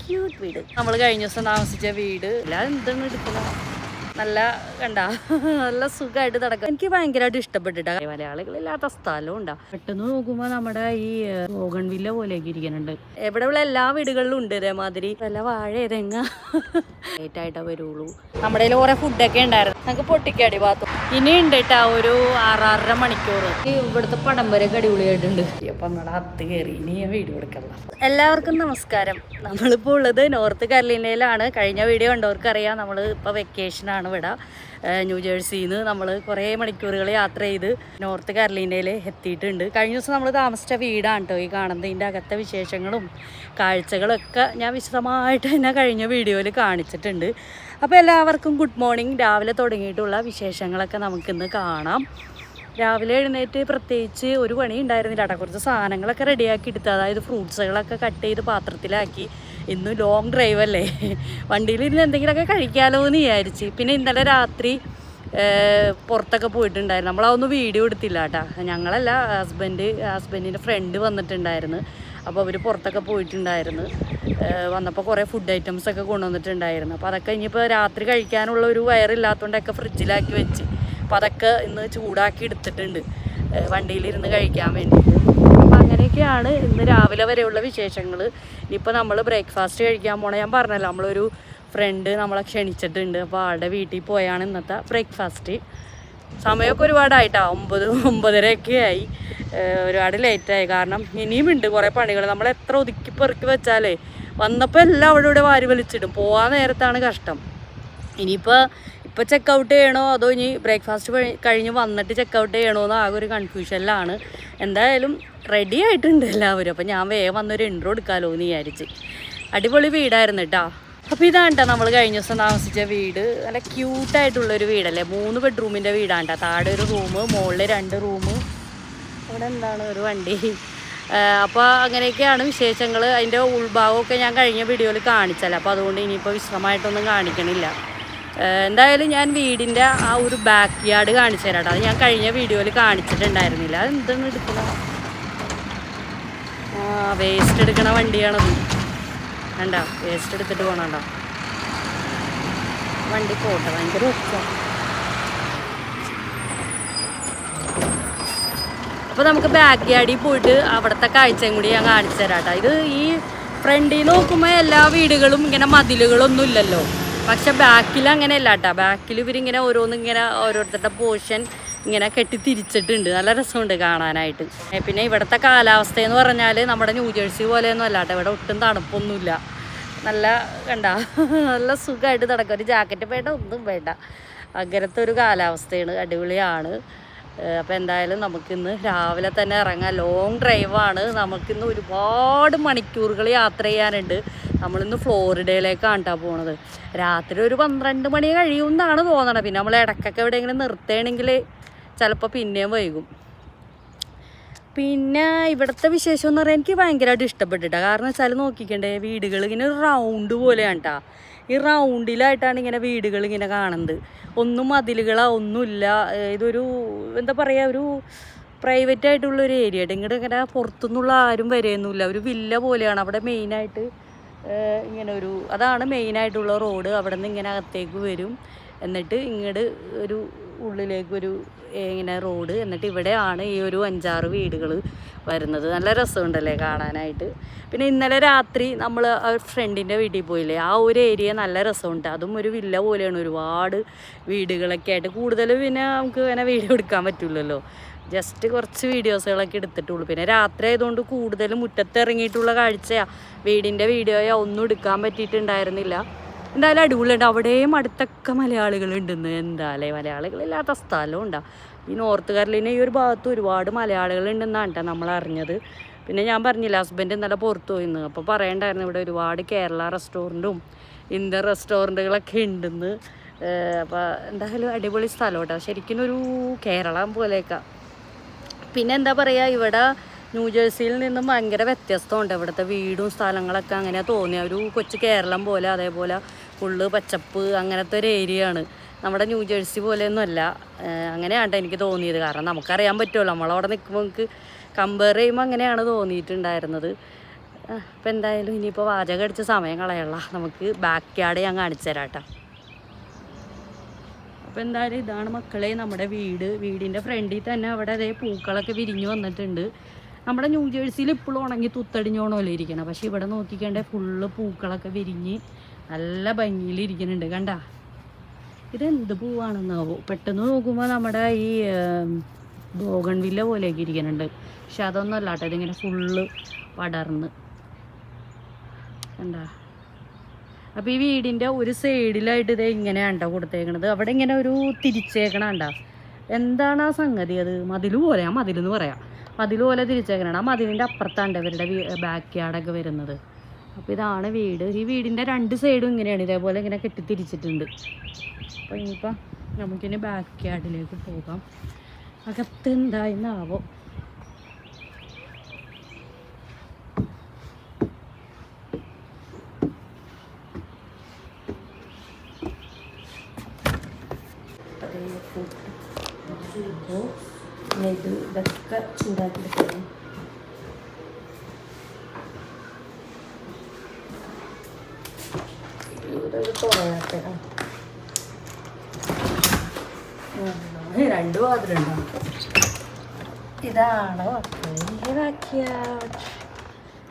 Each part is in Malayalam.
ക്യൂട്ട് വീട്. നമ്മൾ കഴിഞ്ഞ ദിവസം താമസിച്ച വീട് എല്ലാം എന്തെന്ന് എടുക്കണം, നല്ല കണ്ടാ നല്ല സുഖമായിട്ട് നടക്കാം. എനിക്ക് ഭയങ്കരമായിട്ട് ഇഷ്ടപ്പെട്ടിട്ടാ. മലയാളികളില്ലാത്ത സ്ഥലവും ഉണ്ടാ. പെട്ടെന്ന് നോക്കുമ്പോൾ നമ്മുടെ ഈ ബോഗൺവില്ല പോലെയൊക്കെ ഇരിക്കുന്നുണ്ട്. എവിടെയുള്ള എല്ലാ വീടുകളിലും ഉണ്ട് ഇതേമാതിരി. വല്ല വാഴ ഏതെങ്ങ ലേറ്റായിട്ടാ വരുള്ളൂ. നമ്മുടെ കയ്യിൽ കുറെ ഫുഡൊക്കെ ഉണ്ടായിരുന്നു, നമുക്ക് പൊട്ടിക്കടി ഭാഗത്തു ഇനി ഉണ്ട് കേട്ടാ. ഒരു 6-6.5 മണിക്കൂർ ഇവിടുത്തെ പടം വരെ അടിപൊളിയായിട്ടുണ്ട്. അപ്പൊ നമ്മുടെ അത്ത് കയറി ഇനി ഞാൻ വീഡിയോ എടുക്കല്ല. എല്ലാവർക്കും നമസ്കാരം. നമ്മളിപ്പോൾ ഉള്ളത് നോർത്ത് കാരോലിനയിലാണ്. കഴിഞ്ഞ വീഡിയോ കണ്ടവർക്കറിയാം, നമ്മൾ ഇപ്പോൾ വെക്കേഷനാണ് ഇവിടെ. ന്യൂജേഴ്സിയിൽ നിന്ന് നമ്മൾ കുറേ മണിക്കൂറുകൾ യാത്ര ചെയ്ത് നോർത്ത് കാരോലിനയിൽ എത്തിയിട്ടുണ്ട്. കഴിഞ്ഞ ദിവസം നമ്മൾ താമസിച്ച വീടാണ് കേട്ടോ ഈ കാണുന്നത്. ഇതിൻ്റെ അകത്തെ വിശേഷങ്ങളും കാഴ്ചകളൊക്കെ ഞാൻ വിശദമായിട്ട് തന്നെ കഴിഞ്ഞ വീഡിയോയിൽ കാണിച്ചിട്ടുണ്ട്. അപ്പോൾ എല്ലാവർക്കും ഗുഡ് മോർണിംഗ്. രാവിലെ തുടങ്ങിയിട്ടുള്ള വിശേഷങ്ങളൊക്കെ നമുക്കിന്ന് കാണാം. രാവിലെ എഴുന്നേറ്റ് പ്രത്യേകിച്ച് ഒരു പണി ഉണ്ടായിരുന്നില്ല കേട്ടോ. കുറച്ച് സാധനങ്ങളൊക്കെ റെഡിയാക്കി എടുത്ത്, അതായത് ഫ്രൂട്ട്സുകളൊക്കെ കട്ട് ചെയ്ത് പാത്രത്തിലാക്കി. ഇന്ന് ലോങ് ഡ്രൈവ് അല്ലേ, വണ്ടിയിൽ ഇരുന്ന് എന്തെങ്കിലുമൊക്കെ കഴിക്കാമല്ലോ എന്ന് വിചാരിച്ച്. പിന്നെ ഇന്നലെ രാത്രി പുറത്തൊക്കെ പോയിട്ടുണ്ടായിരുന്നു. നമ്മളതൊന്നും വീഡിയോ എടുത്തില്ല കേട്ടോ. ഞങ്ങളല്ല, ഹസ്ബൻഡിൻ്റെ ഫ്രണ്ട് വന്നിട്ടുണ്ടായിരുന്നു. അപ്പോൾ അവർ പുറത്തൊക്കെ പോയിട്ടുണ്ടായിരുന്നു. വന്നപ്പോൾ കുറേ ഫുഡ് ഐറ്റംസൊക്കെ കൊണ്ടുവന്നിട്ടുണ്ടായിരുന്നു. അപ്പോൾ അതൊക്കെ ഇനിയിപ്പോൾ രാത്രി കഴിക്കാനുള്ള ഒരു വയറില്ലാത്തതുകൊണ്ടൊക്കെ ഫ്രിഡ്ജിലാക്കി വെച്ച്. അപ്പോൾ അതൊക്കെ ഇന്ന് ചൂടാക്കി എടുത്തിട്ടുണ്ട് വണ്ടിയിലിരുന്ന് കഴിക്കാൻ വേണ്ടിയിട്ട്. അപ്പോൾ അങ്ങനെയൊക്കെയാണ് ഇന്ന് രാവിലെ വരെയുള്ള വിശേഷങ്ങൾ. ഇനിയിപ്പോൾ നമ്മൾ ബ്രേക്ക്ഫാസ്റ്റ് കഴിക്കാൻ പോകണം. ഞാൻ പറഞ്ഞല്ലോ, നമ്മളൊരു ഫ്രണ്ട് നമ്മളെ ക്ഷണിച്ചിട്ടുണ്ട്. അപ്പോൾ ആളുടെ വീട്ടിൽ പോയാണ് ഇന്നത്തെ ബ്രേക്ക്ഫാസ്റ്റ്. സമയമൊക്കെ ഒരുപാടായിട്ടാ, 9-9:30 ആയി. ഒരുപാട് ലേറ്റായി. കാരണം ഇനിയും ഉണ്ട് കുറേ പണികൾ. നമ്മൾ എത്ര ഒതുക്കി പെറുക്കി വെച്ചാലേ വന്നപ്പോൾ എല്ലാം അവിടെ ഇവിടെ വാരി വലിച്ചിടും. പോകാൻ നേരത്താണ് കഷ്ടം. ഇപ്പോൾ ചെക്കൗട്ട് ചെയ്യണോ അതോ ഇനി ബ്രേക്ക്ഫാസ്റ്റ് കഴിഞ്ഞ് വന്നിട്ട് ചെക്കൗട്ട് ചെയ്യണോ എന്ന് ആകെ ഒരു കൺഫ്യൂഷനിലാണ്. എന്തായാലും റെഡി ആയിട്ടുണ്ട് എല്ലാവരും. അപ്പോൾ ഞാൻ വേഗം വന്നൊരു ഇൻട്രോ എടുക്കാമല്ലോ എന്ന് വിചാരിച്ച്. അടിപൊളി വീടായിരുന്നു കേട്ടോ. അപ്പോൾ ഇതാണ് കേട്ടോ നമ്മൾ കഴിഞ്ഞ ദിവസം താമസിച്ച വീട്. നല്ല ക്യൂട്ടായിട്ടുള്ളൊരു വീടല്ലേ. 3 ബെഡ്റൂമിൻ്റെ വീടാണ് കേട്ടോ. താഴെ ഒരു റൂം, മുകളിൽ 2 റൂം, അവിടെ എന്താണ് ഒരു വണ്ടി. അപ്പോൾ അങ്ങനെയൊക്കെയാണ് വിശേഷങ്ങൾ. അതിൻ്റെ ഉൾഭാഗമൊക്കെ ഞാൻ കഴിഞ്ഞ വീഡിയോയിൽ കാണിച്ചല്ലോ. അപ്പോൾ അതുകൊണ്ട് ഇനിയിപ്പോൾ വിശദമായിട്ടൊന്നും കാണിക്കണില്ല. എന്തായാലും ഞാൻ വീടിൻ്റെ ആ ഒരു ബാക്ക് യാർഡ് കാണിച്ചു തരാം കേട്ടോ. അത് ഞാൻ കഴിഞ്ഞ വീഡിയോയിൽ കാണിച്ചിട്ടുണ്ടായിരുന്നില്ല. അത് എന്തെന്ന് എടുക്കണം, വേസ്റ്റ് എടുക്കണ വണ്ടിയാണത്. കണ്ടോ, വേസ്റ്റ് എടുത്തിട്ട് പോകണോ വണ്ടി പോട്ടെ. ഭയങ്കര ഒച്ച. അപ്പോൾ നമുക്ക് ബാക്ക് യാർഡിൽ പോയിട്ട് അവിടുത്തെ കാഴ്ചയും കൂടി ഞാൻ കാണിച്ചു തരാം കേട്ടോ. ഇത് ഈ ഫ്രണ്ടിൽ നോക്കുമ്പോൾ എല്ലാ വീടുകളും ഇങ്ങനെ മതിലുകളൊന്നും ഇല്ലല്ലോ. പക്ഷെ ബാക്കിൽ അങ്ങനെയല്ല കേട്ടോ. ബാക്കിൽ ഇവരിങ്ങനെ ഓരോന്നിങ്ങനെ ഓരോരുത്തരുടെ പോർഷൻ ഇങ്ങനെ കെട്ടി തിരിച്ചിട്ടുണ്ട്. നല്ല രസമുണ്ട് കാണാനായിട്ട്. പിന്നെ ഇവിടുത്തെ കാലാവസ്ഥയെന്ന് പറഞ്ഞാൽ നമ്മുടെ ന്യൂജേഴ്സി പോലെയൊന്നും അല്ല കേട്ടോ. ഇവിടെ ഒട്ടും തണുപ്പൊന്നുമില്ല. നല്ല കണ്ടാ നല്ല സുഖമായിട്ട് നടക്കും. ഒരു ജാക്കറ്റ് വേണ്ട, ഒന്നും വേണ്ട. അങ്ങനത്തെ ഒരു കാലാവസ്ഥയാണ്, അടിപൊളിയാണ്. അപ്പോൾ എന്തായാലും നമുക്കിന്ന് രാവിലെ തന്നെ ഇറങ്ങാം. ലോങ് ഡ്രൈവാണ്. നമുക്കിന്ന് ഒരുപാട് മണിക്കൂറുകൾ യാത്ര ചെയ്യാനുണ്ട്. നമ്മളിന്ന് ഫ്ലോറിഡയിലേക്കാണ് കേട്ടോ പോണത്. രാത്രി ഒരു 12 മണി കഴിയുമെന്നാണ് തോന്നണത്. പിന്നെ നമ്മൾ ഇടയ്ക്കൊക്കെ എവിടെയെങ്കിലും നിർത്തുകയാണെങ്കിൽ ചിലപ്പോൾ പിന്നെയും വൈകും. പിന്നെ ഇവിടുത്തെ വിശേഷം എന്ന് പറയാൻ എനിക്ക് ഭയങ്കരമായിട്ട് ഇഷ്ടപ്പെട്ടിട്ടാണ്. കാരണം വെച്ചാൽ നോക്കിക്കണ്ടേ, വീടുകൾ ഇങ്ങനെ ഒരു റൗണ്ട് പോലെയാണ് കേട്ടോ. ഈ റൗണ്ടിലായിട്ടാണ് ഇങ്ങനെ വീടുകൾ ഇങ്ങനെ കാണുന്നത്. ഒന്നും മതിലുകളോ ഒന്നുമില്ല. ഇതൊരു എന്താ പറയുക, ഒരു പ്രൈവറ്റ് ആയിട്ടുള്ളൊരു ഏരിയ ആയിട്ട്. ഇങ്ങനെ പുറത്തുനിന്നുള്ള ആരും വരെയൊന്നുമില്ല. ഒരു വില്ല പോലെയാണ്. അവിടെ മെയിനായിട്ട് ഇങ്ങനെ ഒരു അതാണ് മെയിനായിട്ടുള്ള റോഡ്. അവിടെ നിന്ന് ഇങ്ങനെ അകത്തേക്ക് വരും, എന്നിട്ട് ഇങ്ങോട്ട് ഒരു ഉള്ളിലേക്കൊരു ഇങ്ങനെ റോഡ്, എന്നിട്ട് ഇവിടെയാണ് ഈ ഒരു 5-6 വീടുകൾ വരുന്നത്. നല്ല രസമുണ്ടല്ലേ കാണാനായിട്ട്. പിന്നെ ഇന്നലെ രാത്രി നമ്മൾ ഫ്രണ്ടിൻ്റെ വീട്ടിൽ പോയില്ലേ, ആ ഒരു ഏരിയ നല്ല രസമുണ്ട്. അതും ഒരു വില്ല പോലെയാണ്. ഒരുപാട് വീടുകളൊക്കെ ആയിട്ട്. കൂടുതൽ പിന്നെ നമുക്ക് ഇങ്ങനെ വീഡിയോ എടുക്കാൻ പറ്റില്ലല്ലോ. ജസ്റ്റ് കുറച്ച് വീഡിയോസുകളൊക്കെ എടുത്തിട്ടുള്ളൂ. പിന്നെ രാത്രി ആയതുകൊണ്ട് കൂടുതൽ മുറ്റത്ത് ഇറങ്ങിയിട്ടുള്ള കാഴ്ചയാണ്. വീടിൻ്റെ വീഡിയോയോ ഒന്നും എടുക്കാൻ പറ്റിയിട്ടുണ്ടായിരുന്നില്ല. എന്തായാലും അടിപൊളിയുണ്ട്. അവിടെയും അടുത്തൊക്കെ മലയാളികളുണ്ടെന്ന്. എന്തായാലേ മലയാളികളില്ലാത്ത സ്ഥലവും ഉണ്ടാവും. ഈ നോർത്ത് കാരോലിന ഈ ഒരു ഭാഗത്ത് ഒരുപാട് മലയാളികളുണ്ടെന്നാണ് കേട്ടോ നമ്മൾ അറിഞ്ഞത്. പിന്നെ ഞാൻ പറഞ്ഞില്ല, ഹസ്ബൻഡ് ഇന്നലെ പുറത്തു പോയിന്ന്. അപ്പോൾ പറയണ്ടായിരുന്നു ഇവിടെ ഒരുപാട് കേരള റെസ്റ്റോറൻറ്റും ഇന്ത്യൻ റെസ്റ്റോറൻറ്റുകളൊക്കെ ഉണ്ടെന്ന്. അപ്പോൾ എന്തായാലും അടിപൊളി സ്ഥലം കേട്ടോ. ശരിക്കും ഒരു കേരളം പോലെയൊക്കെ. പിന്നെ എന്താ പറയുക, ഇവിടെ ന്യൂജേഴ്സിയിൽ നിന്നും ഭയങ്കര വ്യത്യസ്തമുണ്ട്. ഇവിടുത്തെ വീടും സ്ഥലങ്ങളൊക്കെ അങ്ങനെ തോന്നിയ ഒരു കൊച്ചു കേരളം പോലെ. അതേപോലെ ഫുള്ള് പച്ചപ്പ്, അങ്ങനത്തെ ഒരു ഏരിയ ആണ്. നമ്മുടെ ന്യൂജേഴ്സി പോലെയൊന്നും അല്ല. അങ്ങനെയാണ് എനിക്ക് തോന്നിയത്. കാരണം നമുക്കറിയാൻ പറ്റുമല്ലോ, നമ്മളവിടെ നിൽക്കുമ്പോൾ നമുക്ക് കമ്പയർ ചെയ്യുമ്പോൾ അങ്ങനെയാണ് തോന്നിയിട്ടുണ്ടായിരുന്നത്. അപ്പം എന്തായാലും ഇനിയിപ്പോൾ വാചകം അടിച്ച സമയം കളയല്ല, നമുക്ക് ബാക്ക് യാർഡ് ഞാൻ കാണിച്ചു തരാം കേട്ടോ. അപ്പോൾ എന്തായാലും ഇതാണ് മക്കളെ നമ്മുടെ വീട്. വീടിൻ്റെ ഫ്രണ്ടിൽ തന്നെ അവിടെ അതേ പൂക്കളൊക്കെ വിരിഞ്ഞു വന്നിട്ടുണ്ട്. നമ്മുടെ ന്യൂ ജേഴ്സിയിൽ ഇപ്പോഴും ഉണങ്ങി തുത്തടിഞ്ഞോണമല്ലോ ഇരിക്കണം, പക്ഷെ ഇവിടെ നോക്കിക്കണ്ടേ ഫുള്ള് പൂക്കളൊക്കെ വിരിഞ്ഞ് നല്ല ഭംഗിയിലിരിക്കുന്നുണ്ട്. കണ്ട ഇതെന്ത് പൂവാണെന്നാവോ, പെട്ടെന്ന് നോക്കുമ്പോൾ നമ്മുടെ ഈ ബോഗൺവില്ല പോലെയൊക്കെ ഇരിക്കുന്നുണ്ട്, പക്ഷെ അതൊന്നും അല്ല കേട്ടോ, ഇതിങ്ങനെ ഫുള്ള് പടർന്ന് കണ്ട. അപ്പോൾ ഈ വീടിൻ്റെ ഒരു സൈഡിലായിട്ട് ഇത് ഇങ്ങനെയാണ് കേട്ടോ കൊടുത്തേക്കണത്, അവിടെ ഇങ്ങനെ ഒരു തിരിച്ചേക്കണണ്ട. എന്താണ് ആ സംഗതി? അത് മതിൽ പോലെ, ആ മതിലെന്ന് പറയാം, മതിൽ പോലെ തിരിച്ചേക്കണാണ്. ആ മതിലിൻ്റെ അപ്പുറത്താണ് ഇവരുടെ ബാക്ക് യാർഡൊക്കെ വരുന്നത്. അപ്പോൾ ഇതാണ് വീട്. ഈ വീടിൻ്റെ രണ്ട് സൈഡും ഇങ്ങനെയാണ്, ഇതേപോലെ ഇങ്ങനെ കെട്ടിത്തിരിച്ചിട്ടുണ്ട്. അപ്പോൾ ഇനിയിപ്പോൾ നമുക്കിനി ബാക്ക് യാർഡിലേക്ക് പോകാം. അകത്ത് എന്തായെന്നാവോ. ഇതൊക്കെ ചൂടാക്കിയെടുക്കണം. രണ്ട് വാതിലുണ്ടാവും. ഇതാണ്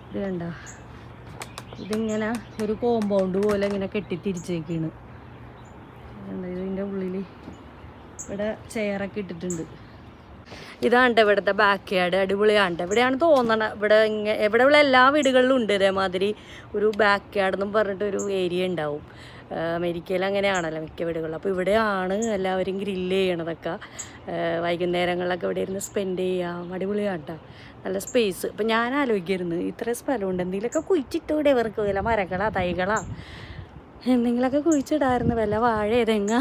ഇത് കണ്ട, ഇതിങ്ങനെ ഒരു കോമ്പൗണ്ട് പോലെ ഇങ്ങനെ കെട്ടിത്തിരിച്ചേക്കാണ്. ഇതിൻ്റെ ഉള്ളിൽ ഇവിടെ ചെയറൊക്കെ ഇട്ടിട്ടുണ്ട്. ഇതാണ്ട് ഇവിടുത്തെ ബാക്ക് യാർഡ്, അടിപൊളിയാണ്. ഇവിടെയാണ് തോന്നണം, ഇവിടെയുള്ള എല്ലാ വീടുകളിലും ഉണ്ട് ഇതേമാതിരി ഒരു ബാക്ക് യാർഡ് എന്നും പറഞ്ഞിട്ടൊരു ഏരിയ ഉണ്ടാവും. അമേരിക്കയിൽ അങ്ങനെയാണല്ലോ മിക്ക വീടുകളിലും. അപ്പോൾ ഇവിടെയാണ് എല്ലാവരും ഗ്രില്ല് ചെയ്യണതൊക്കെ. വൈകുന്നേരങ്ങളിലൊക്കെ ഇവിടെ ഇരുന്ന് സ്പെൻഡ് ചെയ്യാം, അടിപൊളിയാണ് കേട്ടോ, നല്ല സ്പേസ്. ഇപ്പം ഞാൻ ആലോചിക്കായിരുന്നു, ഇത്ര സ്ഥലമുണ്ട്, എന്തെങ്കിലുമൊക്കെ കുഴിച്ചിട്ടൂടെ ഇവർക്ക്, വല്ല മരങ്ങളാ തൈകളാ എന്തെങ്കിലുമൊക്കെ കുഴിച്ചിടായിരുന്നു, വല്ല വാഴ തെങ്ങ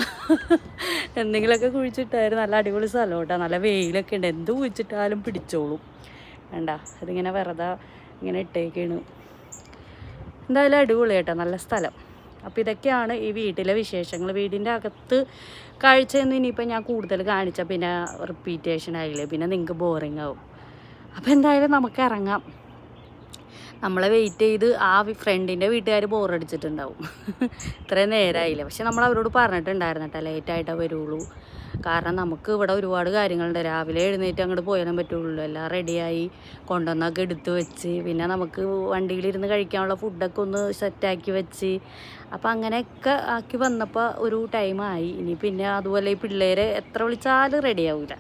എന്തെങ്കിലുമൊക്കെ കുഴിച്ചിട്ടായിരുന്നു. നല്ല അടിപൊളി സ്ഥലം കേട്ടോ, നല്ല വെയിലൊക്കെ ഉണ്ട്, എന്ത് കുഴിച്ചിട്ടാലും പിടിച്ചോളും. വേണ്ട ഇതിങ്ങനെ വെറുതെ ഇങ്ങനെ ഇട്ടേക്കാണ്. എന്തായാലും അടിപൊളി കേട്ടോ, നല്ല സ്ഥലം. അപ്പോൾ ഇതൊക്കെയാണ് ഈ വീട്ടിലെ വിശേഷങ്ങൾ. വീടിൻ്റെ അകത്ത് കാഴ്ചയൊന്നും ഇനിയിപ്പോൾ ഞാൻ കൂടുതൽ കാണിച്ചാൽ പിന്നെ റിപ്പീറ്റേഷൻ ആയില്ലേ, പിന്നെ നിങ്ങൾക്ക് ബോറിങ് ആവും. അപ്പോൾ എന്തായാലും നമുക്ക് ഇറങ്ങാം. നമ്മളെ വെയിറ്റ് ചെയ്ത് ആ ഫ്രണ്ടിൻ്റെ വീട്ടുകാർ ബോറടിച്ചിട്ടുണ്ടാവും, ഇത്രയും നേരമായില്ല. പക്ഷെ നമ്മൾ അവരോട് പറഞ്ഞിട്ടുണ്ടായിരുന്നു കേട്ടോ, ലേറ്റായിട്ടേ വരുള്ളൂ. കാരണം നമുക്ക് ഇവിടെ ഒരുപാട് കാര്യങ്ങളുണ്ട്. രാവിലെ എഴുന്നേറ്റ് അങ്ങോട്ട് പോയാലും പറ്റുള്ളൂ. എല്ലാം റെഡിയായി കൊണ്ടുവന്നൊക്കെ എടുത്ത് വെച്ച്, പിന്നെ നമുക്ക് വണ്ടിയിലിരുന്ന് കഴിക്കാനുള്ള ഫുഡൊക്കെ ഒന്ന് സെറ്റാക്കി വെച്ച്, അപ്പോൾ അങ്ങനെയൊക്കെ ആക്കി വന്നപ്പോൾ ഒരു ടൈമായി. ഇനി പിന്നെ അതുപോലെ ഈ പിള്ളേരെ എത്ര വിളിച്ചാലും റെഡിയാവില്ല.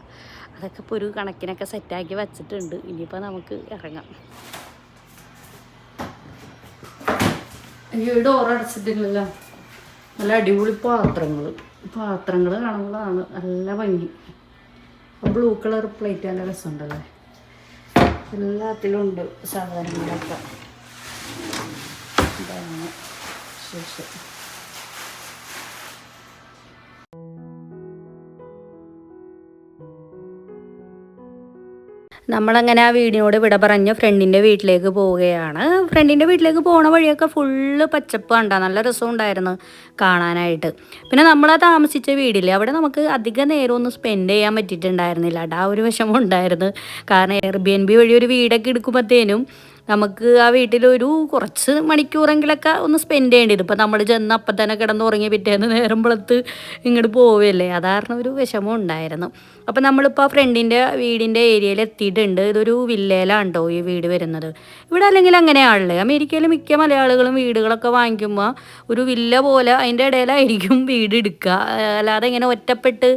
അതൊക്കെ ഇപ്പോൾ ഒരു കണക്കിനൊക്കെ സെറ്റാക്കി വെച്ചിട്ടുണ്ട്. ഇനിയിപ്പോൾ നമുക്ക് ഇറങ്ങാം. ഈ ഡോർ അടച്ചിട്ടില്ലല്ലോ. നല്ല അടിപൊളി പാത്രങ്ങൾ കാണുമ്പോഴാണ് നല്ല ഭംഗി. ബ്ലൂ കളർ പ്ലേറ്റ് നല്ല രസമുണ്ടല്ലേ. എല്ലാത്തിലും ഉണ്ട് സാധനങ്ങളൊക്കെ. ഇതാണ് ശേഷം നമ്മളങ്ങനെ ആ വീടിനോട് വിട പറഞ്ഞ് ഫ്രണ്ടിൻ്റെ വീട്ടിലേക്ക് പോവുകയാണ്. ഫ്രണ്ടിൻ്റെ വീട്ടിലേക്ക് പോണ വഴിയൊക്കെ ഫുള്ള് പച്ചപ്പ് കണ്ടാ, നല്ല രസമുണ്ടായിരുന്നു കാണാനായിട്ട്. പിന്നെ നമ്മൾ താമസിച്ച വീടില്ലേ, അവിടെ നമുക്ക് അധികം നേരം ഒന്നും സ്പെൻഡ് ചെയ്യാൻ പറ്റിയിട്ടുണ്ടായിരുന്നില്ല. ആ ഒരു വിഷമം ഉണ്ടായിരുന്നു. കാരണം എയർബിഎൻബി വഴി ഒരു വീടൊക്കെ എടുക്കുമ്പോഴത്തേനും നമുക്ക് ആ വീട്ടിലൊരു കുറച്ച് മണിക്കൂറെങ്കിലൊക്കെ ഒന്ന് സ്പെൻഡ് ചെയ്യേണ്ടത്. ഇപ്പോൾ നമ്മൾ ചെന്ന് അപ്പം തന്നെ കിടന്നുറങ്ങി പിറ്റേന്ന് നേരം വെളുത്ത് ഇങ്ങോട്ട് പോവുകയല്ലേ, അതാരണം ഒരു വിഷമം ഉണ്ടായിരുന്നു. അപ്പോൾ നമ്മളിപ്പോൾ ആ ഫ്രണ്ടിൻ്റെ വീടിൻ്റെ ഏരിയയിൽ എത്തിയിട്ടുണ്ട്. ഇതൊരു വില്ലയിലാണ് കേട്ടോ ഈ വീട് വരുന്നത്. ഇവിടെ അല്ലെങ്കിൽ അങ്ങനെയാണല്ലേ, അമേരിക്കയിൽ മിക്ക മലയാളികളും വീടുകളൊക്കെ വാങ്ങിക്കുമ്പോൾ ഒരു വില്ല പോലെ അതിൻ്റെ ഇടയിലായിരിക്കും വീട് എടുക്കുക. അല്ലാതെ ഇങ്ങനെ ഒറ്റപ്പെട്ട്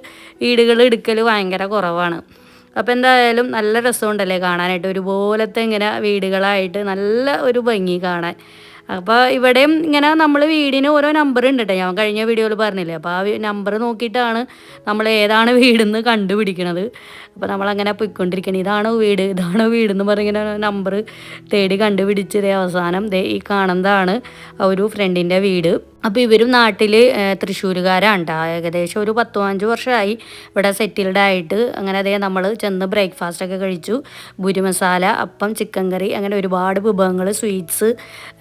വീടുകൾ എടുക്കൽ ഭയങ്കര കുറവാണ്. അപ്പോൾ എന്തായാലും നല്ല രസമുണ്ടല്ലേ കാണാനായിട്ട്, ഒരുപോലത്തെ ഇങ്ങനെ വീടുകളായിട്ട് നല്ല ഒരു ഭംഗി കാണാൻ. അപ്പോൾ ഇവിടെയും ഇങ്ങനെ നമ്മൾ വീടിന് ഓരോ നമ്പർ ഉണ്ട് കേട്ടോ, ഞാൻ കഴിഞ്ഞ വീഡിയോയിൽ പറഞ്ഞില്ലേ. അപ്പോൾ ആ നമ്പർ നോക്കിയിട്ടാണ് നമ്മൾ ഏതാണ് വീടെന്ന് കണ്ടുപിടിക്കണത്. അപ്പോൾ നമ്മളങ്ങനെ പോയിക്കൊണ്ടിരിക്കണം, ഇതാണോ വീടെന്ന് പറഞ്ഞിങ്ങനെ നമ്പർ തേടി കണ്ടുപിടിച്ചത് അവസാനം ഈ കാണുന്നതാണ് ഒരു ഫ്രണ്ടിൻ്റെ വീട്. അപ്പോൾ ഇവരും നാട്ടിൽ തൃശ്ശൂരുകാരാണ് കേട്ടോ. ഏകദേശം ഒരു 10-15 വർഷമായി ഇവിടെ സെറ്റിൽഡ് ആയിട്ട്. അങ്ങനെ അതേ നമ്മൾ ചെന്ന് ബ്രേക്ക്ഫാസ്റ്റൊക്കെ കഴിച്ചു. ഭൂരി മസാല, അപ്പം, ചിക്കൻ കറി, അങ്ങനെ ഒരുപാട് വിഭവങ്ങൾ, സ്വീറ്റ്സ്,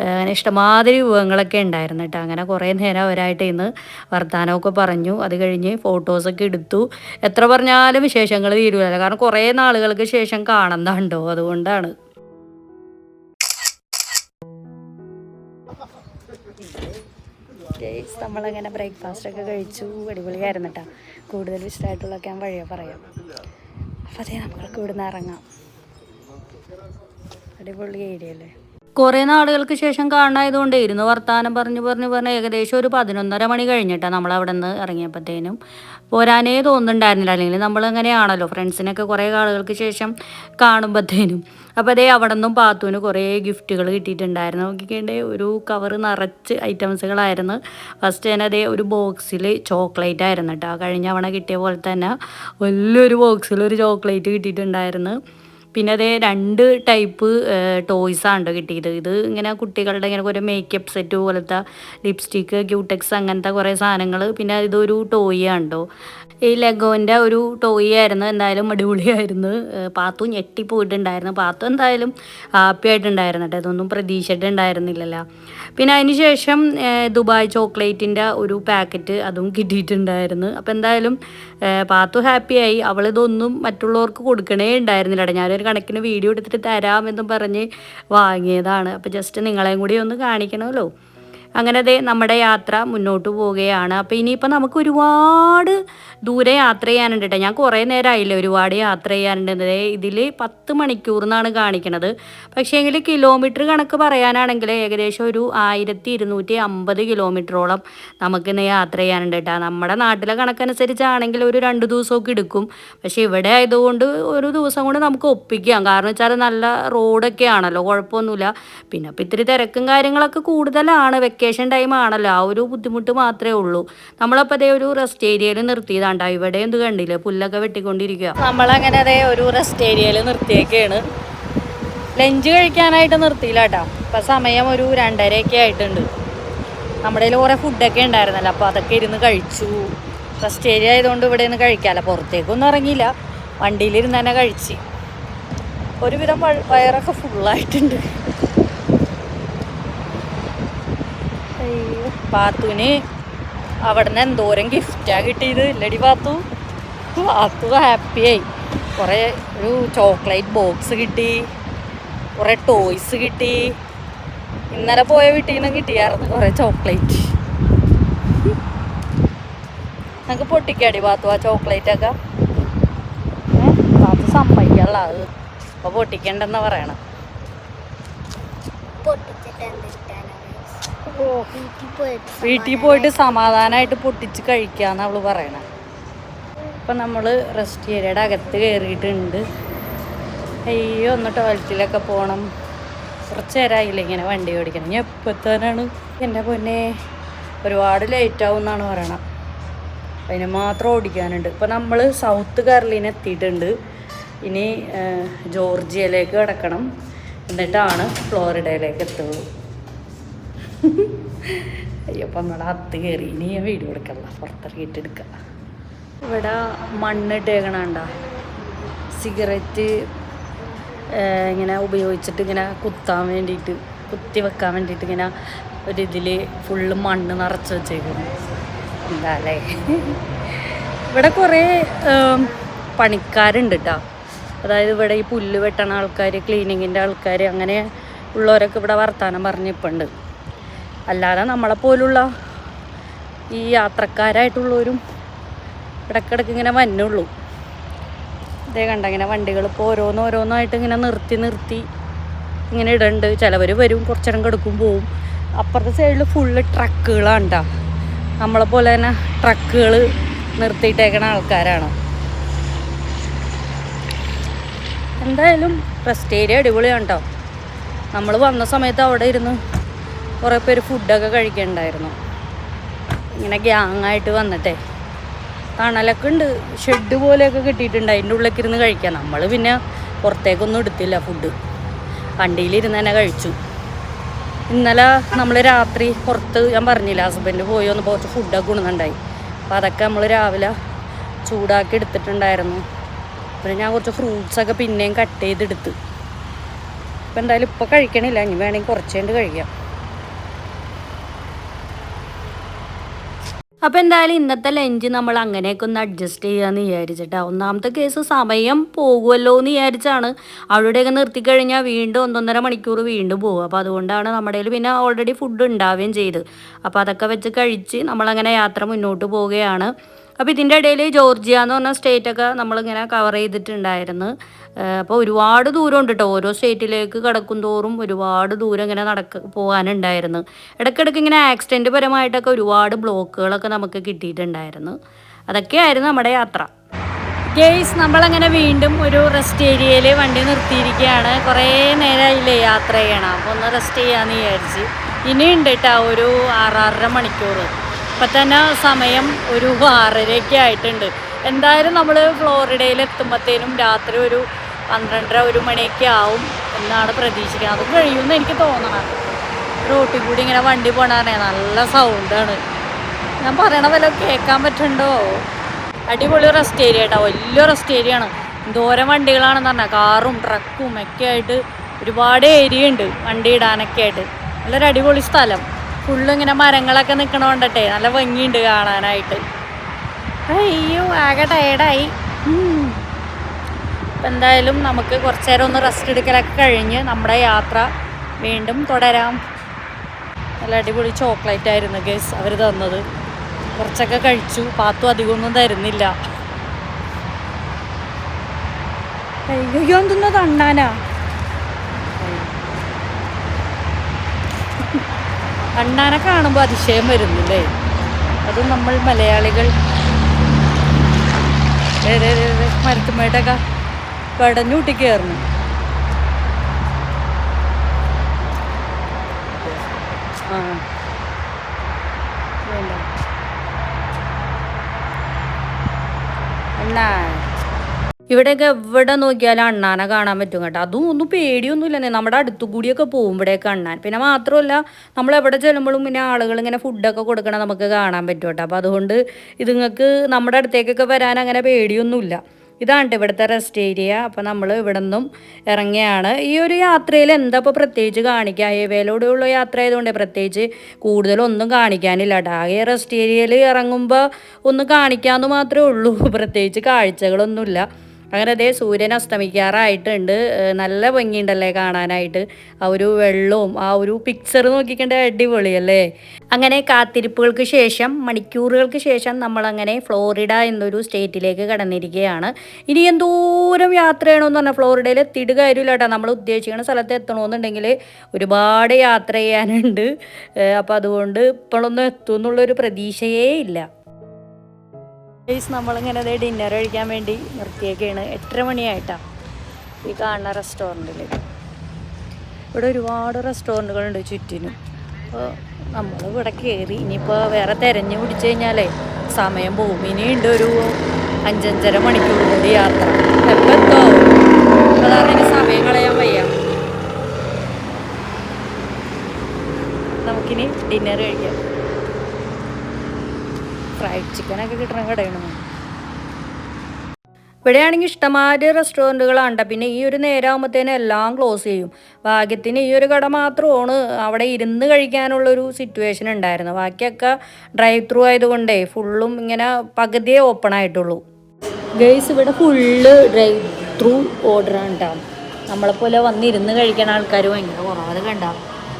അങ്ങനെ ഇഷ്ടമാതിരി വിഭവങ്ങളൊക്കെ ഉണ്ടായിരുന്നു കേട്ടോ. അങ്ങനെ കുറേ നേരം അവരായിട്ട് ഇന്ന് വർത്തമാനമൊക്കെ പറഞ്ഞു. അത് കഴിഞ്ഞ് ഫോട്ടോസൊക്കെ എടുത്തു. എത്ര പറഞ്ഞാലും വിശേഷങ്ങൾ തീരുമല്ലോ, കാരണം കുറേ നാളുകൾക്ക് ശേഷം കാണുന്നതാണ്ടോ, അതുകൊണ്ടാണ്. നമ്മളങ്ങനെ ബ്രേക്ക്ഫാസ്റ്റൊക്കെ കഴിച്ചു. അടിപൊളിയായിരുന്നു കേട്ടോ. കൂടുതൽ ഇഷ്ടമായിട്ടുള്ളതൊക്കെ ഞാൻ വഴിയെ പറയാം. അപ്പോൾ അതേ നമ്മൾക്ക് ഇവിടുന്ന് ഇറങ്ങാം. അടിപൊളി ഏരിയ അല്ലേ. കുറേ നാളുകൾക്ക് ശേഷം കാണായതുകൊണ്ട് ഇരുന്ന് വർത്താനം പറഞ്ഞ് ഏകദേശം ഒരു 11:30 മണി കഴിഞ്ഞിട്ടാണ് നമ്മൾ അവിടെ നിന്ന് ഇറങ്ങിയപ്പോഴത്തേനും. പോരാനേ തോന്നുന്നുണ്ടായിരുന്നില്ല. അല്ലെങ്കിൽ നമ്മളങ്ങനെയാണല്ലോ ഫ്രണ്ട്സിനൊക്കെ കുറേ ആളുകൾക്ക് ശേഷം കാണുമ്പോഴത്തേനും. അപ്പോൾ അതേ അവിടെ നിന്നും പാത്തുവിന് കുറേ ഗിഫ്റ്റുകൾ കിട്ടിയിട്ടുണ്ടായിരുന്നു. നോക്കിക്കേണ്ടേ ഒരു കവറ് നിറച്ച് ഐറ്റംസുകളായിരുന്നു. ഫസ്റ്റ് തന്നെ അതേ ഒരു ബോക്സിൽ ചോക്ലേറ്റ് ആയിരുന്നു കേട്ടോ. കഴിഞ്ഞ തവണ കിട്ടിയ പോലെ തന്നെ വലിയൊരു ബോക്സിൽ ഒരു ചോക്ലേറ്റ് കിട്ടിയിട്ടുണ്ടായിരുന്നു. പിന്നെ അതേ 2 ടൈപ്പ് ടോയ്സാണ് കിട്ടിയത്. ഇത് ഇങ്ങനെ കുട്ടികളുടെ ഇങ്ങനെ കുറേ മേക്കപ്പ് സെറ്റ് പോലത്തെ ലിപ്സ്റ്റിക്ക്, ക്യൂടെക്സ് അങ്ങനത്തെ കുറേ സാധനങ്ങൾ. പിന്നെ ഇതൊരു ടോയ് ആണ് കേട്ടോ. ഈ ലെഗോൻ്റെ ഒരു ടോയ് ആയിരുന്നു. എന്തായാലും അടിപൊളിയായിരുന്നു. പാത്തു ഞെട്ടിപ്പോയിട്ടുണ്ടായിരുന്നു. പാത്തു എന്തായാലും ഹാപ്പി ആയിട്ടുണ്ടായിരുന്നു കേട്ടോ. ഇതൊന്നും പ്രതീക്ഷിച്ചിട്ടുണ്ടായിരുന്നില്ലല്ലോ. പിന്നെ അതിന് ശേഷം ദുബായ് ചോക്ലേറ്റിൻ്റെ ഒരു പാക്കറ്റ് അതും കിട്ടിയിട്ടുണ്ടായിരുന്നു. അപ്പോൾ എന്തായാലും പാത്തു ഹാപ്പിയായി. അവളിതൊന്നും മറ്റുള്ളവർക്ക് കൊടുക്കണേ ഉണ്ടായിരുന്നില്ല കേട്ടോ. ഞാനൊരു കണക്കിന് വീഡിയോ എടുത്തിട്ട് തരാമെന്നും പറഞ്ഞ് വാങ്ങിയതാണ്. അപ്പോൾ ജസ്റ്റ് നിങ്ങളെയും കൂടി ഒന്ന് കാണിക്കണമല്ലോ. അങ്ങനെ ദേ നമ്മുടെ യാത്ര മുന്നോട്ട് പോവുകയാണ്. അപ്പോൾ ഇനിയിപ്പോൾ നമുക്ക് ഒരുപാട് ദൂരെ യാത്ര ചെയ്യാനുണ്ട് കേട്ടോ. ഞാൻ കുറേ നേരമായില്ലേ ഒരുപാട് യാത്ര ചെയ്യാനുണ്ട്. ഇതിൽ 10 മണിക്കൂർ എന്നാണ് കാണിക്കണത്. പക്ഷേ എങ്കിൽ കിലോമീറ്റർ കണക്ക് പറയാനാണെങ്കിൽ ഏകദേശം ഒരു 1250 കിലോമീറ്ററോളം നമുക്കിന്ന് യാത്ര ചെയ്യാനുണ്ട് കേട്ടോ. നമ്മുടെ നാട്ടിലെ കണക്കനുസരിച്ചാണെങ്കിൽ ഒരു 2 ദിവസമൊക്കെ എടുക്കും. പക്ഷേ ഇവിടെ ആയതുകൊണ്ട് ഒരു ദിവസം കൊണ്ട് നമുക്ക് ഒപ്പിക്കാം. കാരണം വെച്ചാൽ നല്ല റോഡൊക്കെ ആണല്ലോ, കുഴപ്പമൊന്നുമില്ല. പിന്നെ അപ്പോൾ ഇത്തിരി തിരക്കും കാര്യങ്ങളൊക്കെ കൂടുതലാണ്. വെക്കേഷൻ ടൈം ആണല്ലോ, ആ ഒരു ബുദ്ധിമുട്ട് മാത്രമേ ഉള്ളൂ. നമ്മളപ്പോൾ അതേ ഒരു റെസ്റ്റ് ഏരിയയിൽ നിർത്തിയതാണ്ടാ. ഇവിടെ എന്ത് കണ്ടില്ലേ, പുല്ലൊക്കെ വെട്ടിക്കൊണ്ടിരിക്കുക. നമ്മളങ്ങനെ അതേ ഒരു റെസ്റ്റ് ഏരിയയിൽ നിർത്തിയൊക്കെയാണ്. ലഞ്ച് കഴിക്കാനായിട്ട് നിർത്തിയില്ല കേട്ടോ. ഇപ്പം സമയം ഒരു 2:30 ആയിട്ടുണ്ട്. നമ്മുടെ കയ്യിൽ കുറേ ഫുഡൊക്കെ ഉണ്ടായിരുന്നല്ലോ, അപ്പോൾ അതൊക്കെ ഇരുന്ന് കഴിച്ചു. റെസ്റ്റ് ഏരിയ ആയതുകൊണ്ട് ഇവിടെ നിന്ന് കഴിക്കാമല്ലോ. പുറത്തേക്കൊന്നും ഇറങ്ങിയില്ല, വണ്ടിയിലിരുന്ന് തന്നെ കഴിച്ച്. ഒരുവിധം വയറൊക്കെ ഫുള്ളായിട്ടുണ്ട്. പാത്തുവിന് അവിടെ നിന്ന് എന്തോരം ഗിഫ്റ്റാണ് കിട്ടിയത് ഇല്ലടി പാത്തു. പാത്തു ഹാപ്പിയായി. കുറേ ഒരു ചോക്ലേറ്റ് ബോക്സ് കിട്ടി, കുറേ ടോയ്സ് കിട്ടി. ഇന്നലെ പോയ വീട്ടിൽ നിന്ന് കിട്ടിയായിരുന്നു കുറേ ചോക്ലേറ്റ്. നമുക്ക് പൊട്ടിക്കാടി പാത്തു ആ ചോക്ലേറ്റൊക്കെ. പാത്തു സമ്മതിക്കാനുള്ള അത് അപ്പോൾ പൊട്ടിക്കണ്ടെന്നാ പറയണം. വീട്ടിൽ പോയിട്ട് സമാധാനമായിട്ട് പൊട്ടിച്ച് കഴിക്കാന്ന് അവള് പറയണേ. അപ്പം നമ്മൾ റെസ്റ്റ് ഏരിയയുടെ അകത്ത് കയറിയിട്ടുണ്ട്. അയ്യോ, ഒന്ന് ടോയ്ലറ്റിലൊക്കെ പോകണം. കുറച്ച് നേരമായില്ല ഇങ്ങനെ വണ്ടി ഓടിക്കണം. ഞാൻ എപ്പോഴത്തേനാണ് എൻ്റെ പൊന്നെ, ഒരുപാട് ലേറ്റ് ആവും എന്നാണ് പറയണത്. അതിന് മാത്രം ഓടിക്കാനുണ്ട്. ഇപ്പം നമ്മൾ സൗത്ത് കരോലിന എത്തിയിട്ടുണ്ട്. ഇനി ജോർജിയയിലേക്ക് കിടക്കണം, എന്നിട്ടാണ് ഫ്ലോറിഡയിലേക്ക് എത്തുള്ളൂ. അയ്യോ, അപ്പം നമ്മളെ അത്ത് കയറി. ഇനി ഞാൻ വീഡിയോ എടുക്കല്ല, പുറത്തിറങ്ങിയിട്ട് എടുക്കാം. ഇവിടെ മണ്ണിട്ടേക്കണണ്ട സിഗരറ്റ് ഇങ്ങനെ ഉപയോഗിച്ചിട്ട് ഇങ്ങനെ കുത്താൻ വേണ്ടിയിട്ട്, കുത്തി വെക്കാൻ വേണ്ടിയിട്ട് ഇങ്ങനെ ഒരിതിൽ ഫുള്ള് മണ്ണ് നിറച്ച് വെച്ചേക്കുന്നു. എന്താ അല്ലേ. ഇവിടെ കുറേ പണിക്കാരുണ്ട് കേട്ടോ. അതായത് ഇവിടെ ഈ പുല്ല് വെട്ടണ ആൾക്കാർ, ക്ലീനിങ്ങിൻ്റെ ആൾക്കാർ, അങ്ങനെ ഉള്ളവരൊക്കെ ഇവിടെ വർത്താനം പറഞ്ഞിപ്പുണ്ട്. അല്ലാതെ നമ്മളെപ്പോലുള്ള ഈ യാത്രക്കാരായിട്ടുള്ളവരും ഇടയ്ക്കിടയ്ക്ക് ഇങ്ങനെ വന്നുള്ളൂ. ഇതേ കണ്ട ഇങ്ങനെ വണ്ടികൾ ഇപ്പോൾ ഓരോന്നോരോന്നായിട്ട് ഇങ്ങനെ നിർത്തി ഇങ്ങനെ ഇടുന്നുണ്ട്. ചിലവർ വരും, കുറച്ചേരം കിടക്കും, പോവും. അപ്പുറത്തെ സൈഡിൽ ഫുള്ള് ട്രക്കുകളാണ് കേട്ടോ. നമ്മളെപ്പോലെ തന്നെ ട്രക്കുകൾ നിർത്തിയിട്ടേക്കണ ആൾക്കാരാണ്. എന്തായാലും റെസ്റ്റ് ഏരിയ അടിപൊളിയാണ് കേട്ടോ. നമ്മൾ വന്ന സമയത്ത് അവിടെ ഇരുന്ന് കുറേ പേര് ഫുഡൊക്കെ കഴിക്കണ്ടായിരുന്നു. ഇങ്ങനെ ഗ്യാങ്ങായിട്ട് വന്നിട്ടേ. തണലൊക്കെ ഉണ്ട്, ഷെഡ് പോലെയൊക്കെ കിട്ടിയിട്ടുണ്ട്, അതിൻ്റെ ഉള്ളിലേക്ക് ഇരുന്ന് കഴിക്കാം. നമ്മൾ പിന്നെ പുറത്തേക്കൊന്നും എടുത്തില്ല ഫുഡ്, വണ്ടിയിലിരുന്ന് തന്നെ കഴിച്ചു. ഇന്നലെ നമ്മൾ രാത്രി പുറത്ത്, ഞാൻ പറഞ്ഞില്ല, ഹസ്ബൻഡ് പോയി ഒന്ന് കുറച്ച് ഫുഡൊക്കെ കൊണ്ടുവന്നുണ്ടായി. അപ്പോൾ അതൊക്കെ നമ്മൾ രാവിലെ ചൂടാക്കി എടുത്തിട്ടുണ്ടായിരുന്നു. പിന്നെ ഞാൻ കുറച്ച് ഫ്രൂട്ട്സൊക്കെ പിന്നെയും കട്ട് ചെയ്തെടുത്ത്. ഇപ്പം എന്തായാലും ഇപ്പോൾ കഴിക്കണില്ല, ഇനി വേണമെങ്കിൽ കുറച്ച് കഴിഞ്ഞ് കഴിക്കാം. അപ്പോൾ എന്തായാലും ഇന്നത്തെ ലഞ്ച് നമ്മൾ അങ്ങനെയൊക്കെ ഒന്ന് അഡ്ജസ്റ്റ് ചെയ്യാമെന്ന് വിചാരിച്ചിട്ടാ. ഒന്നാമത്തെ കേസ് സമയം പോകുമല്ലോ എന്ന് വിചാരിച്ചാണ്. അവിടെയൊക്കെ നിർത്തിക്കഴിഞ്ഞാൽ വീണ്ടും 1.5 മണിക്കൂർ വീണ്ടും പോകും. അപ്പോൾ അതുകൊണ്ടാണ് നമ്മുടെ കയ്യിൽ പിന്നെ ഓൾറെഡി ഫുഡ് ഉണ്ടാവുകയും ചെയ്ത്. അപ്പോൾ അതൊക്കെ വെച്ച് കഴിച്ച് നമ്മളങ്ങനെ യാത്ര മുന്നോട്ട് പോവുകയാണ്. അപ്പോൾ ഇതിൻ്റെ ഇടയിൽ ജോർജിയ എന്ന് പറഞ്ഞ സ്റ്റേറ്റൊക്കെ നമ്മളിങ്ങനെ കവർ ചെയ്തിട്ടുണ്ടായിരുന്നു. അപ്പോൾ ഒരുപാട് ദൂരം ഉണ്ട് കേട്ടോ. ഓരോ സ്റ്റേറ്റിലേക്ക് കടക്കും തോറും ഒരുപാട് ദൂരം ഇങ്ങനെ പോകാനുണ്ടായിരുന്നു. ഇടയ്ക്കിടയ്ക്ക് ഇങ്ങനെ ആക്സിഡൻറ്റ് പരമായിട്ടൊക്കെ ഒരുപാട് ബ്ലോക്കുകളൊക്കെ നമുക്ക് കിട്ടിയിട്ടുണ്ടായിരുന്നു. അതൊക്കെയായിരുന്നു നമ്മുടെ യാത്ര. ഗെയ്സ്, നമ്മളങ്ങനെ വീണ്ടും ഒരു റെസ്റ്റ് ഏരിയയിൽ വണ്ടി നിർത്തിയിരിക്കുകയാണ്. കുറേ നേരമായില്ലേ യാത്ര ചെയ്യണം. അപ്പോൾ ഒന്ന് റെസ്റ്റ് ചെയ്യാമെന്ന് വിചാരിച്ച്. ഇനിയുണ്ട് കേട്ടോ ഒരു 6-6.5 മണിക്കൂർ. ഇപ്പം തന്നെ സമയം ഒരു 6:30 ആയിട്ടുണ്ട്. എന്തായാലും നമ്മൾ ഫ്ലോറിഡയിൽ എത്തുമ്പോഴത്തേനും രാത്രി ഒരു 12-1 മണിയൊക്കെ ആവും എന്നാണ് പ്രതീക്ഷിക്കുന്നത്. അത് കഴിയുമെന്ന് എനിക്ക് തോന്നണം. റോട്ടിൽ കൂടി ഇങ്ങനെ വണ്ടി പോകണേ നല്ല സൗണ്ടാണ്. ഞാൻ പറയണ വല്ല കേൾക്കാൻ പറ്റുന്നുണ്ടോ? അടിപൊളി റെസ്റ്റ് ഏരിയ കേട്ടോ. വലിയ റെസ്റ്റ് ഏരിയ ആണ്. എന്തോരം വണ്ടികളാണെന്ന് പറഞ്ഞാൽ കാറും ട്രക്കും ഒക്കെ ആയിട്ട് ഒരുപാട് ഏരിയ ഉണ്ട് വണ്ടി ഇടാനൊക്കെ ആയിട്ട്. നല്ലൊരു അടിപൊളി സ്ഥലം. ഫുള്ളും ഇങ്ങനെ മരങ്ങളൊക്കെ നിൽക്കണോണ്ടട്ടെ നല്ല ഭംഗിയുണ്ട് കാണാനായിട്ട്. അയ്യോ, ആകെ ടയർഡായി. അപ്പം എന്തായാലും നമുക്ക് കുറച്ച് നേരം ഒന്ന് റെസ്റ്റ് എടുക്കലൊക്കെ കഴിഞ്ഞ് നമ്മുടെ യാത്ര വീണ്ടും തുടരാം. നല്ല അടിപൊളി ചോക്ലേറ്റ് ആയിരുന്നു ഗൈസ് അവർ തന്നത്. കുറച്ചൊക്കെ കഴിച്ചു. പാത്തു അധികമൊന്നും തരുന്നില്ല. അയ്യോ, എന്തൊന്നും കണ്ണാനാ. അണ്ണാനെ കാണുമ്പോൾ അതിശയം വരുന്നില്ലേ? അതും നമ്മൾ മലയാളികൾ മരത്തുമേട്ടൊക്കെ പടഞ്ഞൂട്ടി കയറുന്നു. ആ വേണ്ട അണ്ണാ. ഇവിടെയൊക്കെ എവിടെ നോക്കിയാലും അണ്ണാനെ കാണാൻ പറ്റും കേട്ടോ. അതും ഒന്നും പേടിയൊന്നുമില്ലെന്നേ. നമ്മുടെ അടുത്തു കൂടിയൊക്കെ പോകുമ്പോഴേക്ക് അണ്ണാൻ. പിന്നെ മാത്രമല്ല നമ്മൾ എവിടെ ചെല്ലുമ്പോഴും പിന്നെ ആളുകൾ ഇങ്ങനെ ഫുഡൊക്കെ കൊടുക്കണം നമുക്ക് കാണാൻ പറ്റും കേട്ടോ. അപ്പോൾ അതുകൊണ്ട് ഇതുങ്ങൾക്ക് നമ്മുടെ അടുത്തേക്കൊക്കെ വരാൻ അങ്ങനെ പേടിയൊന്നുമില്ല. ഇതാണ് ഇവിടുത്തെ റെസ്റ്റ് ഏരിയ. അപ്പോൾ നമ്മൾ ഇവിടെ നിന്നും ഇറങ്ങിയാണ്. ഈ ഒരു യാത്രയിൽ എന്താ ഇപ്പോൾ പ്രത്യേകിച്ച് കാണിക്കുക? ഹൈവേയിലൂടെയുള്ള യാത്ര ആയതുകൊണ്ട് പ്രത്യേകിച്ച് കൂടുതലൊന്നും കാണിക്കാനില്ല കേട്ടോ. ആകെ റെസ്റ്റ് ഏരിയയിൽ ഇറങ്ങുമ്പോൾ ഒന്ന് കാണിക്കാമെന്ന് മാത്രമേ ഉള്ളൂ. പ്രത്യേകിച്ച് കാഴ്ചകളൊന്നുമില്ല. അങ്ങനെ അതേ സൂര്യൻ അസ്തമിക്കാറായിട്ടുണ്ട്. നല്ല ഭംഗിയുണ്ടല്ലേ കാണാനായിട്ട്. ആ ഒരു വെള്ളവും ആ ഒരു പിക്ചർ നോക്കിക്കണ്ട അടിപൊളിയല്ലേ. അങ്ങനെ കാത്തിരിപ്പുകൾക്ക് ശേഷം മണിക്കൂറുകൾക്ക് ശേഷം നമ്മളങ്ങനെ ഫ്ലോറിഡ എന്നൊരു സ്റ്റേറ്റിലേക്ക് കടന്നിരിക്കുകയാണ്. ഇനി എന്തോരം യാത്ര ചെയ്യണമെന്ന് പറഞ്ഞാൽ ഫ്ലോറിഡയിൽ എത്തിയിട്ട് കാര്യമില്ല കേട്ടോ. നമ്മൾ ഉദ്ദേശിക്കുന്ന സ്ഥലത്ത് എത്തണമെന്നുണ്ടെങ്കിൽ ഒരുപാട് യാത്ര ചെയ്യാനുണ്ട്. അപ്പോൾ അതുകൊണ്ട് ഇപ്പോഴൊന്നും എത്തും എന്നുള്ളൊരു പ്രതീക്ഷയേ ഇല്ല. നമ്മളിങ്ങനെ അതേ ഡിന്നർ കഴിക്കാൻ വേണ്ടി നിർത്തിയൊക്കെയാണ്. 8:30 മണിയായിട്ടാണ് ഈ കാണുന്ന റെസ്റ്റോറൻറ്റിൽ. ഇവിടെ ഒരുപാട് റെസ്റ്റോറൻറ്റുകളുണ്ട് ചുറ്റിനും. അപ്പോൾ നമ്മൾ ഇവിടെ കയറി. ഇനിയിപ്പോൾ വേറെ തിരഞ്ഞു പിടിച്ചു കഴിഞ്ഞാലേ സമയം പോകും. ഇനിയുണ്ട് ഒരു 5-5.5 മണിക്കൂർ കൂടി യാത്ര. എപ്പോൾ എത്തോ അതാണ് ഇനി സമയം കളയാൻ വയ്യ. നമുക്കിനി ഡിന്നർ കഴിക്കാം. ഫ്രൈഡ് ചിക്കനൊക്കെ കിട്ടണ കടയാണ്. ഇവിടെയാണെങ്കിൽ ഇഷ്ടംമാതിരി റെസ്റ്റോറൻറ്റുകളാണ്. പിന്നെ ഈ ഒരു നേരമാകുമ്പോഴത്തേനും എല്ലാം ക്ലോസ് ചെയ്യും. ഭാഗ്യത്തിന് ഈ ഒരു കട മാത്രമാണ് അവിടെ ഇരുന്ന് കഴിക്കാനുള്ളൊരു സിറ്റുവേഷൻ ഉണ്ടായിരുന്നു. ബാക്കിയൊക്കെ ഡ്രൈവ് ത്രൂ ആയതുകൊണ്ടേ ഫുള്ളും ഇങ്ങനെ പകുതിയേ ഓപ്പൺ ആയിട്ടുള്ളൂ. ഗൈസ്, ഇവിടെ ഫുള്ള് ഡ്രൈവ് ത്രൂ ഓർഡറാണ് കേട്ടോ. നമ്മളെപ്പോലെ വന്നിരുന്ന് കഴിക്കുന്ന ആൾക്കാർ ഭയങ്കര കുറവ്. അത് കണ്ട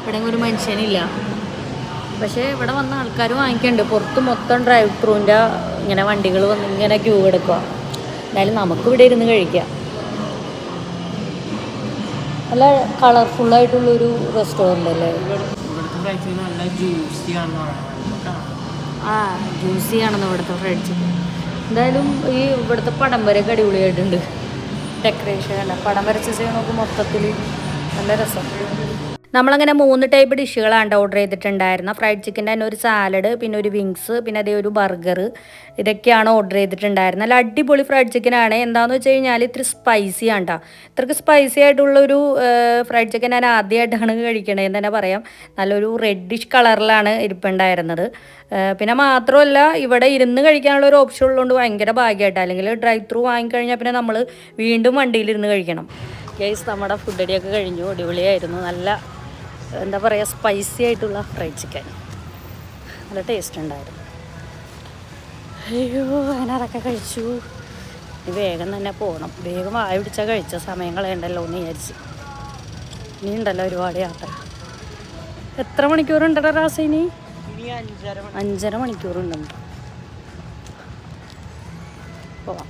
ഇവിടെ ഒരു മനുഷ്യനില്ല. പക്ഷേ ഇവിടെ വന്ന ആൾക്കാർ വാങ്ങിക്കുന്നുണ്ട്. പുറത്ത് മൊത്തം ഡ്രൈവ് ത്രൂവിൻ്റെ ഇങ്ങനെ വണ്ടികൾ വന്ന് ഇങ്ങനെ ക്യൂ എടുക്കുക. എന്തായാലും നമുക്കിവിടെ ഇരുന്ന് കഴിക്കാം. നല്ല കളർഫുള്ളായിട്ടുള്ളൊരു റെസ്റ്റോറൻ്റ് അല്ലേ. ആ ജ്യൂസി ആണെന്ന് ഇവിടുത്തെ ഫ്രൈഡ് ചിക്കൻ. എന്തായാലും ഈ ഇവിടുത്തെ പടം വരെയൊക്കെ അടിപൊളിയായിട്ടുണ്ട്. ഡെക്കറേഷൻ അല്ല, പടം വരച്ച നോക്കും മൊത്തത്തിൽ നല്ല രസം. നമ്മളങ്ങനെ 3 ടൈപ്പ് ഡിഷുകളാണ് ഓർഡർ ചെയ്തിട്ടുണ്ടായിരുന്നത്. ഫ്രൈഡ് ചിക്കൻ്റെ തന്നെ ഒരു സാലഡ്, പിന്നെ ഒരു വിങ്സ്, പിന്നെ അതേ ഒരു ബർഗർ. ഇതൊക്കെയാണ് ഓർഡർ ചെയ്തിട്ടുണ്ടായിരുന്നത്. നല്ല അടിപൊളി ഫ്രൈഡ് ചിക്കനാണ്. എന്താണെന്ന് വെച്ച് കഴിഞ്ഞാൽ ഇത്തിരി സ്പൈസിയാണ് കേട്ടോ. ഇത്രയ്ക്ക് സ്പൈസി ആയിട്ടുള്ളൊരു ഫ്രൈഡ് ചിക്കൻ ഞാൻ ആദ്യമായിട്ടാണ് കഴിക്കണതെന്ന് തന്നെ പറയാം. നല്ലൊരു റെഡിഷ് കളറിലാണ് ഇരിപ്പുണ്ടായിരുന്നത്. പിന്നെ മാത്രമല്ല ഇവിടെ ഇരുന്ന് കഴിക്കാനുള്ള ഒരു ഓപ്ഷൻ ഉള്ളതുകൊണ്ട് ഭയങ്കര ഭാഗ്യമായിട്ട്. അല്ലെങ്കിൽ ഡ്രൈവ് ത്രൂ വാങ്ങിക്കഴിഞ്ഞാൽ പിന്നെ നമ്മൾ വീണ്ടും വണ്ടിയിലിരുന്ന് കഴിക്കണം. കേസ് നമ്മുടെ ഫുഡ് അടിയൊക്കെ കഴിഞ്ഞു. അടിപൊളിയായിരുന്നു. നല്ല എന്താ പറയുക, സ്പൈസി ആയിട്ടുള്ള ഫ്രൈഡ് ചിക്കൻ. നല്ല ടേസ്റ്റ് ഉണ്ടായിരുന്നു. അയ്യോ അങ്ങനെ അതൊക്കെ കഴിച്ചു. വേഗം തന്നെ പോകണം. വേഗം വായ പിടിച്ചാൽ കഴിച്ച സമയം കളയണ്ടല്ലോ എന്ന് വിചാരിച്ച്. ഇനി ഉണ്ടല്ലോ ഒരുപാട് യാത്ര. എത്ര മണിക്കൂറുണ്ടല്ലോ റാസിനി? 5.5 മണിക്കൂറുണ്ടെന്ന്. പോവാം.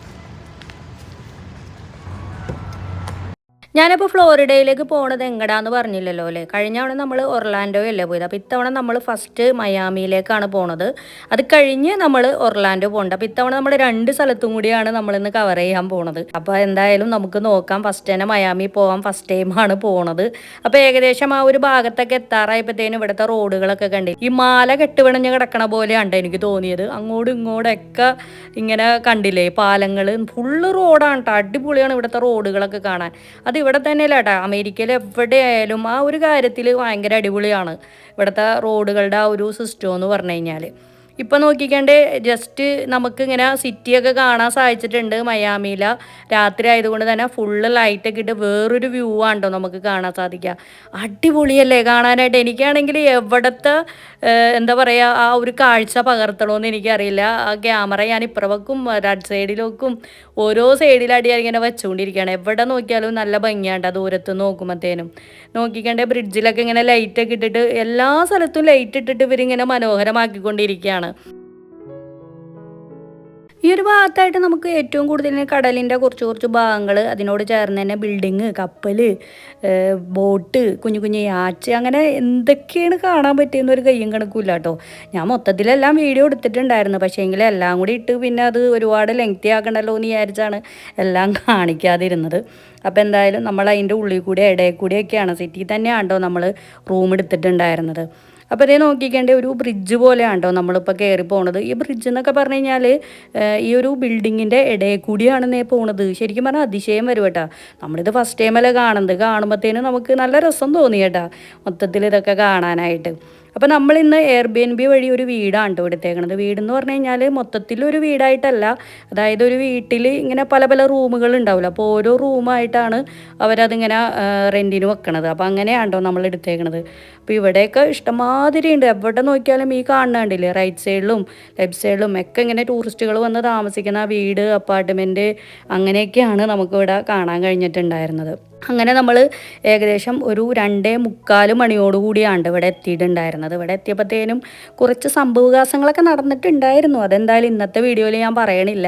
ഞാനിപ്പോൾ ഫ്ലോറിഡയിലേക്ക് പോണത് എങ്ങടാന്ന് പറഞ്ഞില്ലല്ലോ അല്ലേ. കഴിഞ്ഞ തവണ നമ്മൾ ഒർലാൻഡോ അല്ലേ പോയത്. അപ്പോൾ ഇത്തവണ നമ്മൾ ഫസ്റ്റ് മയാമിയിലേക്കാണ് പോണത്. അത് കഴിഞ്ഞ് നമ്മൾ ഒർലാൻഡോ പോകണ്ട. അപ്പോൾ ഇത്തവണ നമ്മൾ 2 സ്ഥലത്തും കൂടിയാണ് നമ്മളിന്ന് കവർ ചെയ്യാൻ പോണത്. അപ്പോൾ എന്തായാലും നമുക്ക് നോക്കാം. ഫസ്റ്റ് തന്നെ മയാമി പോകാം. ഫസ്റ്റ് ടൈമാണ് പോണത്. അപ്പോൾ ഏകദേശം ആ ഒരു ഭാഗത്തൊക്കെ എത്താറായപ്പോഴത്തേനും ഇവിടുത്തെ റോഡുകളൊക്കെ കണ്ടി ഈ മാല കെട്ടുപിണഞ്ഞ് കിടക്കണ പോലെയാണ് എനിക്ക് തോന്നിയത്. അങ്ങോട്ടും ഇങ്ങോട്ടൊക്കെ ഇങ്ങനെ കണ്ടില്ലേ പാലങ്ങൾ. ഫുള്ള് റോഡാണ് കേട്ടോ. അടിപൊളിയാണ് ഇവിടുത്തെ റോഡുകളൊക്കെ കാണാൻ. അത് ഇവിടെ തന്നെയല്ല കേട്ടോ, അമേരിക്കയിൽ എവിടെയായാലും ആ ഒരു കാര്യത്തിൽ ഭയങ്കര അടിപൊളിയാണ് ഇവിടുത്തെ റോഡുകളുടെ ആ ഒരു സിസ്റ്റം എന്ന് പറഞ്ഞു കഴിഞ്ഞാൽ. ഇപ്പം നോക്കിക്കണ്ടേ ജസ്റ്റ് നമുക്കിങ്ങനെ സിറ്റിയൊക്കെ കാണാൻ സാധിച്ചിട്ടുണ്ട്. മയാമിയില രാത്രി ആയതുകൊണ്ട് തന്നെ ഫുള്ള് ലൈറ്റൊക്കെ ഇട്ട് വേറൊരു വ്യൂ ആണോ നമുക്ക് കാണാൻ സാധിക്കുക. അടിപൊളിയല്ലേ കാണാനായിട്ട്. എനിക്കാണെങ്കിൽ എവിടത്തെ എന്താ പറയുക ആ ഒരു കാഴ്ച പകർത്തണമെന്ന് എനിക്കറിയില്ല. ആ ക്യാമറ ഞാൻ ഇപ്പുറവക്കും റൈറ്റ് സൈഡിലേക്കും ഓരോ സൈഡിലായിട്ട് ഇങ്ങനെ വെച്ചുകൊണ്ടിരിക്കുകയാണ്. എവിടെ നോക്കിയാലും നല്ല ഭംഗിയാണ്ട് ദൂരത്ത് നോക്കുമ്പോഴത്തേനും. നോക്കിക്കണ്ടേ ബ്രിഡ്ജിലൊക്കെ ഇങ്ങനെ ലൈറ്റൊക്കെ ഇട്ടിട്ട് എല്ലാ സ്ഥലത്തും ലൈറ്റ് ഇട്ടിട്ട് ഇവരിങ്ങനെ മനോഹരമാക്കിക്കൊണ്ടിരിക്കുകയാണ്. ഈ ഒരു ഭാഗത്തായിട്ട് നമുക്ക് ഏറ്റവും കൂടുതൽ കടലിൻ്റെ കുറച്ച് ഭാഗങ്ങൾ, അതിനോട് ചേർന്ന് തന്നെ ബിൽഡിങ്, കപ്പൽ, ബോട്ട്, കുഞ്ഞു കുഞ്ഞു യാച്ച്, അങ്ങനെ എന്തൊക്കെയാണ് കാണാൻ പറ്റിയെന്ന് ഒരു കയ്യും കണക്കില്ല കേട്ടോ. ഞാൻ മൊത്തത്തിലെല്ലാം വീഡിയോ എടുത്തിട്ടുണ്ടായിരുന്നു. പക്ഷേ എങ്കിൽ എല്ലാം കൂടി ഇട്ട് പിന്നെ അത് ഒരുപാട് ലെങ്തി ആക്കണ്ടല്ലോ എന്ന് വിചാരിച്ചാണ് എല്ലാം കാണിക്കാതിരുന്നത്. അപ്പോൾ എന്തായാലും നമ്മൾ അതിൻ്റെ ഉള്ളിൽ കൂടി ഇടയിൽ കൂടിയൊക്കെയാണ്, സിറ്റിയിൽ തന്നെയാണ് കേട്ടോ നമ്മൾ റൂം എടുത്തിട്ടുണ്ടായിരുന്നത്. അപ്പോൾ അതേ നോക്കിക്കേണ്ട ഒരു ബ്രിഡ്ജ് പോലെയാണ് കേട്ടോ നമ്മളിപ്പോൾ കയറി പോണത്. ഈ ബ്രിഡ്ജ് എന്നൊക്കെ പറഞ്ഞു കഴിഞ്ഞാൽ ഈ ഒരു ബിൽഡിങ്ങിൻ്റെ ഇടയിൽ കൂടിയാണ് പോണത്. ശരിക്കും പറഞ്ഞാൽ അതിശയം വരും കേട്ടോ. നമ്മളിത് ഫസ്റ്റ് ടൈമല്ലേ കാണുമ്പോഴത്തേനും നമുക്ക് നല്ല രസം തോന്നി കേട്ടോ മൊത്തത്തിൽ ഇതൊക്കെ കാണാനായിട്ട്. അപ്പോൾ നമ്മളിന്ന് എയർബിഎൻബി വഴി ഒരു വീടാണ് കേട്ടോ എടുത്തേക്കണത്. വീടെന്ന് പറഞ്ഞു കഴിഞ്ഞാൽ മൊത്തത്തിലൊരു വീടായിട്ടല്ല, അതായത് ഒരു വീട്ടിൽ ഇങ്ങനെ പല പല റൂമുകൾ ഉണ്ടാവില്ല. അപ്പോൾ ഓരോ റൂമായിട്ടാണ് അവരതിങ്ങനെ റെൻറ്റിന് വെക്കണത്. അപ്പോൾ അങ്ങനെയാണ് കേട്ടോ നമ്മൾ എടുത്തേക്കണത്. അപ്പോൾ ഇവിടെയൊക്കെ ഇഷ്ടംമാതിരി ഉണ്ട്. എവിടെ നോക്കിയാലും ഈ കാണുന്നുണ്ടില്ലേ റൈറ്റ് സൈഡിലും ലെഫ്റ്റ് സൈഡിലും ഒക്കെ ഇങ്ങനെ ടൂറിസ്റ്റുകൾ വന്ന് താമസിക്കുന്ന വീട്, അപ്പാർട്ട്മെൻറ്റ്, അങ്ങനെയൊക്കെയാണ് നമുക്കിവിടെ കാണാൻ കഴിഞ്ഞിട്ടുണ്ടായിരുന്നത്. അങ്ങനെ നമ്മൾ ഏകദേശം ഒരു 2:45 മണിയോടുകൂടിയാണ് ഇവിടെ എത്തിയിട്ടുണ്ടായിരുന്നത്. ഇവിടെ എത്തിയപ്പോഴത്തേനും കുറച്ച് സംഭവവികാസങ്ങളൊക്കെ നടന്നിട്ടുണ്ടായിരുന്നു. അതെന്തായാലും ഇന്നത്തെ വീഡിയോയിൽ ഞാൻ പറയണില്ല,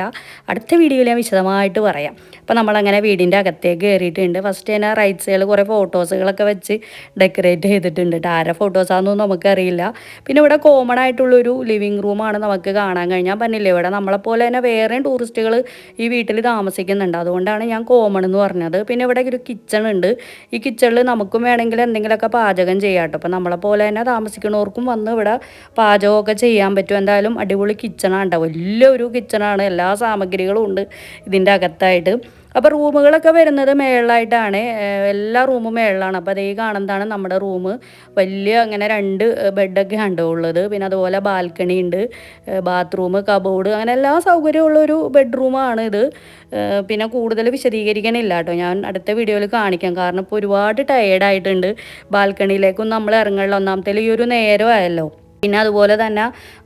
അടുത്ത വീഡിയോയിൽ ഞാൻ വിശദമായിട്ട് പറയാം. അപ്പോൾ നമ്മളങ്ങനെ വീടിൻ്റെ അകത്തേക്ക് കയറിയിട്ടുണ്ട്. ഫസ്റ്റ് തന്നെ റൈറ്റ് സൈഡിൽ കുറേ ഫോട്ടോസുകളൊക്കെ വെച്ച് ഡെക്കറേറ്റ് ചെയ്തിട്ടുണ്ട്. ആരെ ഫോട്ടോസാണെന്നൊന്നും നമുക്കറിയില്ല. പിന്നെ ഇവിടെ കോമൺ ആയിട്ടുള്ളൊരു ലിവിങ് റൂമാണ് നമുക്ക് കാണാൻ കഴിഞ്ഞാൽ പറഞ്ഞില്ലേ. ഇവിടെ നമ്മളെപ്പോലെ തന്നെ വേറെയും ടൂറിസ്റ്റുകൾ ഈ വീട്ടിൽ താമസിക്കുന്നുണ്ട്. അതുകൊണ്ടാണ് ഞാൻ കോമൺ എന്ന് പറഞ്ഞത്. പിന്നെ ഇവിടെ ഒരു കിച്ചൺ ഉണ്ട്. ഈ കിച്ചണിൽ നമുക്കും വേണമെങ്കിൽ എന്തെങ്കിലുമൊക്കെ പാചകം ചെയ്യാം കേട്ടോ. അപ്പോൾ നമ്മളെപ്പോലെ തന്നെ താമസിക്കുന്നവർക്കും വന്ന് ഇവിടെ പാചകമൊക്കെ ചെയ്യാൻ പറ്റും. എന്തായാലും അടിപൊളി കിച്ചണാണ് കേട്ടോ. വലിയൊരു കിച്ചണാണ്, എല്ലാ സാമഗ്രികളും ഉണ്ട് ഇതിൻ്റെ അകത്തായിട്ട്. അപ്പോൾ റൂമുകളൊക്കെ വരുന്നത് മേളിലായിട്ടാണ്. എല്ലാ റൂമും മേളിലാണ്. അപ്പോൾ അതേ കാണുന്നതാണ് നമ്മുടെ റൂം. വലിയ അങ്ങനെ 2 ബെഡൊക്കെ ഉണ്ടോ ഉള്ളത്. പിന്നെ അതുപോലെ ബാൽക്കണി ഉണ്ട്, ബാത്റൂം, കബോർഡ്, അങ്ങനെ എല്ലാ സൗകര്യമുള്ളൊരു ബെഡ്റൂമാണ് ഇത്. പിന്നെ കൂടുതൽ വിശദീകരിക്കാനില്ല കേട്ടോ, ഞാൻ അടുത്ത വീഡിയോയിൽ കാണിക്കാം. കാരണം ഇപ്പോൾ ഒരുപാട് ടയേർഡായിട്ടുണ്ട്. ബാൽക്കണിയിലേക്കൊന്നും നമ്മൾ ഇറങ്ങണില്ല. ഒന്നാമത്തേൽ ഈ ഒരു നേരമായല്ലോ. പിന്നെ അതുപോലെ തന്നെ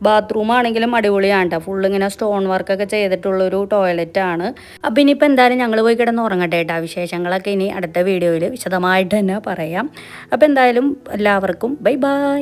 ബാത്റൂം ആണെങ്കിലും അടിപൊളിയാണ് കേട്ടോ. ഫുള്ള് ഇങ്ങനെ സ്റ്റോൺ വർക്കൊക്കെ ചെയ്തിട്ടുള്ളൊരു ടോയ്ലറ്റാണ്. അപ്പോൾ ഇനിയിപ്പോൾ എന്തായാലും ഞങ്ങൾ പോയി കിടന്ന് ഉറങ്ങട്ടെ കേട്ടോ. വിശേഷങ്ങളൊക്കെ ഇനി അടുത്ത വീഡിയോയിൽ വിശദമായിട്ട് തന്നെ പറയാം. അപ്പോൾ എന്തായാലും എല്ലാവർക്കും ബൈ ബൈ.